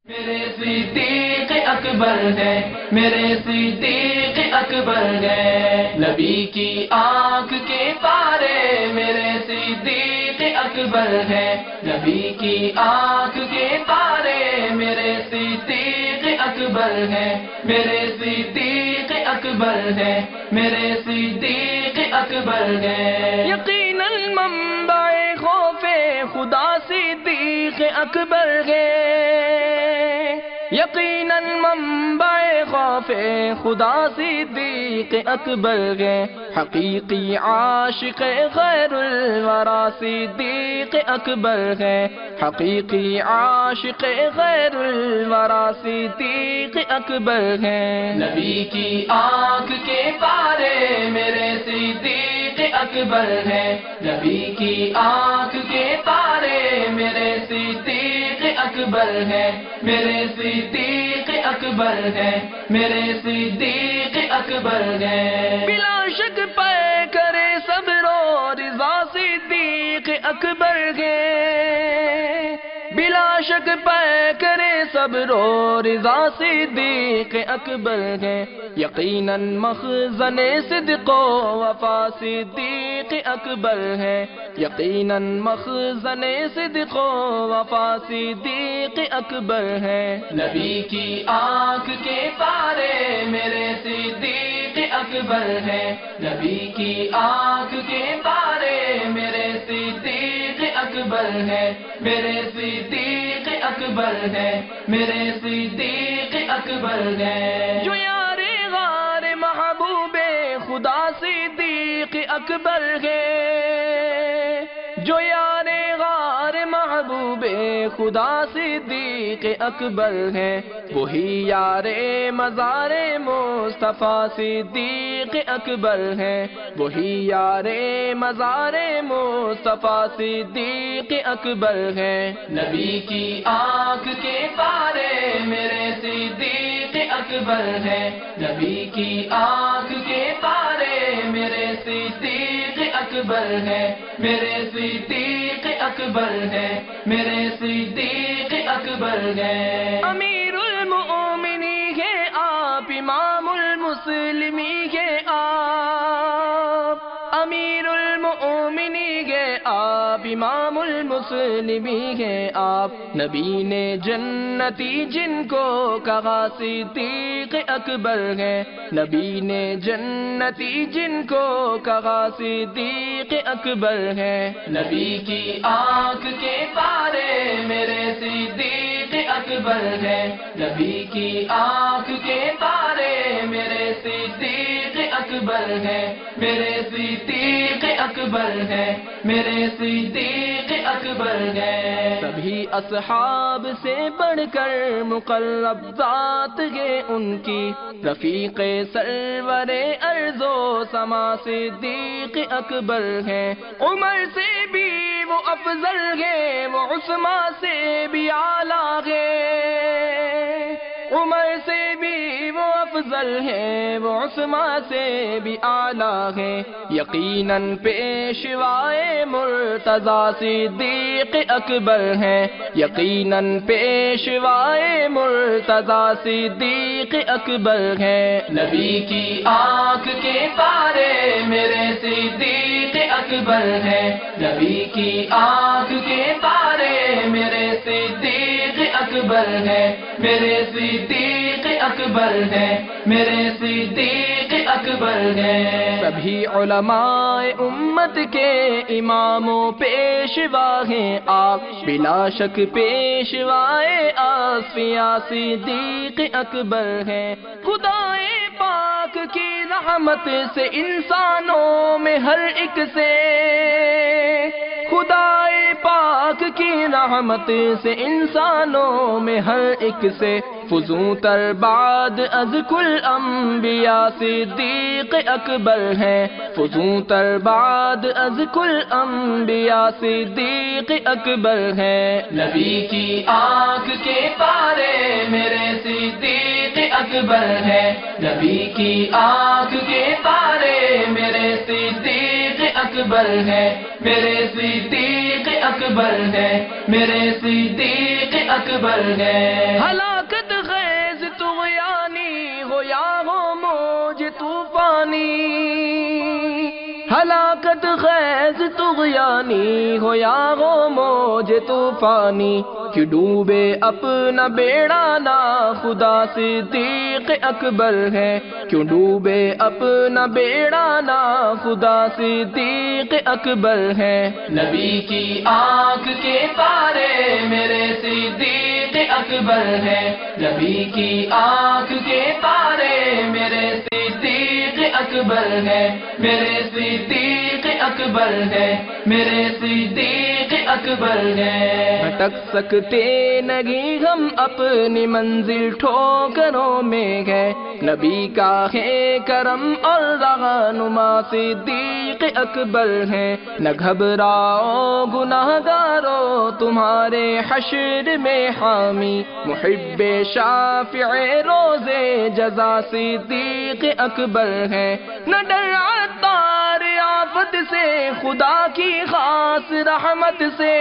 میرے صدیق اکبر ہے، میرے صدیق اکبر ہے، نبی کی آنکھ کے پارے میرے صدیق اکبر ہے، نبی کی آنکھ کے پارے میرے صدیق اکبر ہے، میرے صدیق اکبر ہے، میرے صدیق اکبر ہے۔ یقیناً منبع خوف خدا صدیق اکبر ہے، یقیناً منبع خوف خدا صدیق اکبر ہے، حقیقی عاشق خیر الورا صدیق اکبر ہے، حقیقی عاشق خیر الورا صدیق اکبر ہے۔ نبی کی آنکھ کے پارے میرے صدیق اکبر ہے، نبی کی آنکھ کے پارے میرے صدیق اکبر ہے، میرے صدیق اکبر ہے، میرے صدیق اکبر ہے۔ بلا شک پے کرے صبر و رضا صدیق اکبر ہے، بلا شک پے کرے صبر و رضا صدیق اکبر ہے، یقیناً مخزن صدق و وفا صدیق اکبر ہے، یقیناً مخزن صدق و وفا صدیق اکبر ہے۔ نبی کی آنکھ کے پارے میرے صدیق اکبر ہے، نبی کی آنکھ کے پارے میرے صدیق اکبر ہے، میرے صدیق اکبر ہے، میرے صدیق اکبر ہے۔ جو یار غار محبوب خدا صدیق اکبر ہے، جو یار غار محبوب خدا صدیق اکبر ہے، وہی یار مزار مصطفیٰ صدیق اکبر ہے، وہی یار مزار مصطفیٰ صدیق اکبر ہے۔ نبی کی آنکھ کے پارے میرے صدیق اکبر ہے، نبی کی آنکھ کے پارے میرے صدیق اکبر ہے، میرے صدیق اکبر ہے، میرے صدیق اکبر ہے۔ امیر المؤمنین ہے آپ، امام المسلمین ہے آپ، امیر المؤمنین ہے آپ، امام المسلمین ہے آپ، نبی نے جنتی جن کو کہا صدیق اکبر ہے، نبی نے جنتی جن کو کہا صدیق اکبر ہے۔ نبی کی آنکھ کے پارے میرے صدیق اکبر ہے، نبی کی آنکھ کے پارے میرے صدیق اکبر ہے، میرے صدیق اکبر ہے، میرے صدیق اکبر ہے۔ سبھی اصحاب سے بڑھ کر مقرب ذات ہے ان کی، رفیق سرور ارض و سما صدیق اکبر ہے، عمر سے بھی وہ افضل ہے، وہ عثمان سے بھی اعلیٰ ہے، عمر سے بھی وہ افضل ہے، وہ عثمان سے بھی اعلیٰ ہے، یقیناً پیشوائے مرتضیٰ صدیق اکبر ہے، یقیناً پیشوائے مرتضیٰ صدیق اکبر ہے۔ نبی کی آنکھ کے پارے میرے صدیق اکبر ہے، نبی کی آنکھ کے پارے میرے صدیق اکبر ہے، میرے صدیق اکبر ہے، میرے صدیق اکبر ہے۔ سبھی علماء امت کے امام و پیشوا ہیں آپ، بلا شک پیشوائے اصفیاء صدیق اکبر ہے، خدائے پاک کی رحمت سے انسانوں میں ہر ایک سے، خدائے پاک کی رحمت سے انسانوں میں ہر ایک سے، فزوں تر بعد از کل انبیاء صدیق اکبر ہے، فزوں تر بعد از کل انبیاء صدیق اکبر ہے۔ نبی کی آنکھ کے پارے میرے صدیق اکبر ہے، نبی کی آنکھ کے پارے میرے صدیق اکبر ہے، میرے صدیق اکبر ہے، میرے صدیق اکبر ہے۔ ہلاکت خیز طغیانی ہو یا ہو موج طوفانی، ہلاکت خیز طغیانی ہو یا ہو موج طوفانی، کہ ڈوبے اپنا بیڑا نہ خدا صدیق اکبر ہے، کیوں ڈوبے اپنا بیڑا نہ خدا صدیق اکبر ہے۔ نبی کی آنکھ کے تارے میرے صدیق اکبر ہے، نبی کی آنکھ کے تارے میرے صدیق اکبر ہے، میرے صدیق اکبر ہے، میرے صدیق اکبر ہے۔ بھٹک سکتے نہیں ہم اپنی منزل ٹھوکروں میں ہے، نبی کا ہے کرم اور رہنما صدیق اکبر ہے۔ نہ گھبراؤ گناہ گارو تمہارے حشر میں حامی، محب شافع روزے جزا صدیق اکبر ہے۔ نہ ڈر عطار آفت سے خدا کی خاص رحمت سے،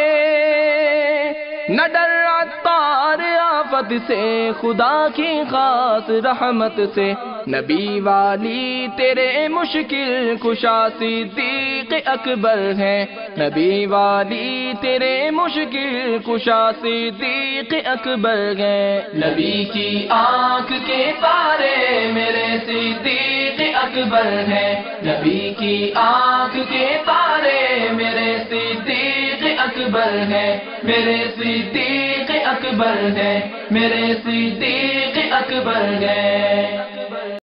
نہ ڈر عطار آفت سے خدا کی خاص رحمت سے، نبی والی تیرے مشکل کشا صدیق اکبر ہے، نبی والی تیرے مشکل کشا صدیق اکبر ہے۔ نبی کی آنکھ کے تارے میرے صدیق اکبر ہے، نبی کی آنکھ کے تارے میرے صدیق اکبر ہے، میرے صدیق اکبر ہے، میرے صدیق اکبر ہے۔